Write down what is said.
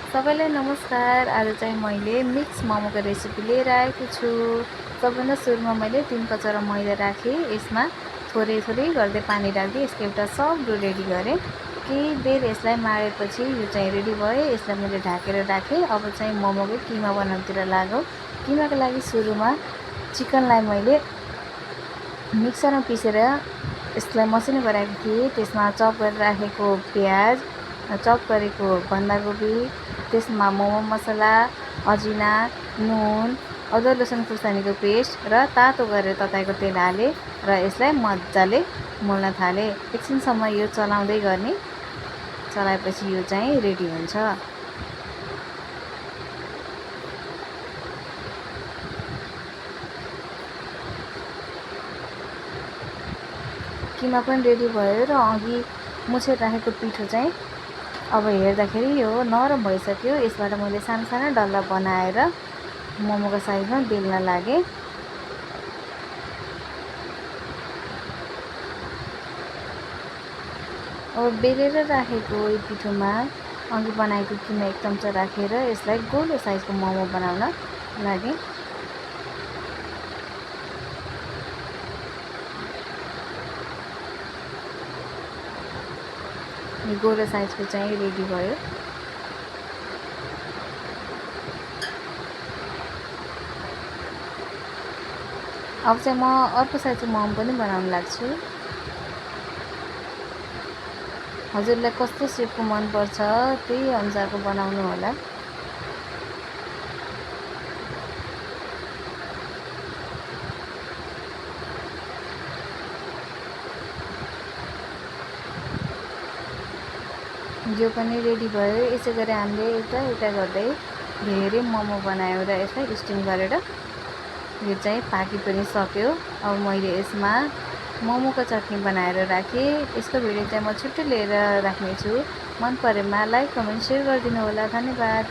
सबैलाई नमस्कार। आज चाहिँ मैले मिक्स मोमोको रेसिपी लिएर आएको छु। सबभन्दा सुरुमा मैले 3 कचौरा मैदा राखेँ। यसमा थोरै थोरै गर्दै पानी राख्दै यसको एउटा सफ्ट डो रेडी गरेँ। केही बेर यसलाई माडेपछि यो चाहिँ रेडी भयो। यसलाई मैले ढाकेर राखेँ। अब चाहिँ मोमोको किमा बनाउनुतिर लागौँ। किमाको लागि सुरुमा चिकनलाई मैले मिक्सरमा पिसेर यसलाई मसिनो गराएको थिएँ। त्यसमा चप गरेर राखेको प्याज, चप गरेको बन्दाकोपी, त्यसमा मोमो मसला, अजिना, नुन, अदुवा लसुन खुर्सानीको पेस्ट र तातो गरेर तताएको तेल हालेँ र यसलाई मजाले मोल्न थालेँ। एकछिनसम्म यो चलाउँदै गर्ने। चलाएपछि यो चाहिँ रेडी हुन्छ। किमा पनि रेडी भयो र अघि मुछेर राखेको पिठो चाहिँ अब हेर्दाखेरि यो नरम भइसक्यो। यसबाट मैले सानो सानो डल्ला बनाएर मोमोको साइजमा बेल्न लागेँ। अब बेलेर राखेको यो पिठोमा अघि बनाएको किमा 1 चम्चा राखेर यसलाई गोलो साइजको मोमो बनाउन लागेँ। यो गोलो साइजको चाहिँ रेडी भयो। अब चाहिँ म अर्को साइजको मोमो पनि बनाउन लाग्छु। हजुरलाई कस्तो सेपको मनपर्छ त्यही अनुसारको बनाउनु होला। यो पनि रेडी भयो। यसै गरी हामीले एउटा गर्दै धेरै मोमो बनायौँ र यसलाई स्टिम गरेर यो चाहिँ पाकी पनि सक्यो। अब मैले यसमा मोमोको चटनी बनाएर राखेँ। यसको भिडियो चाहिँ म छुट्टै लिएर राख्नेछु। मन परेमा लाइक, कमेन्ट, सेयर गरिदिनु होला। धन्यवाद।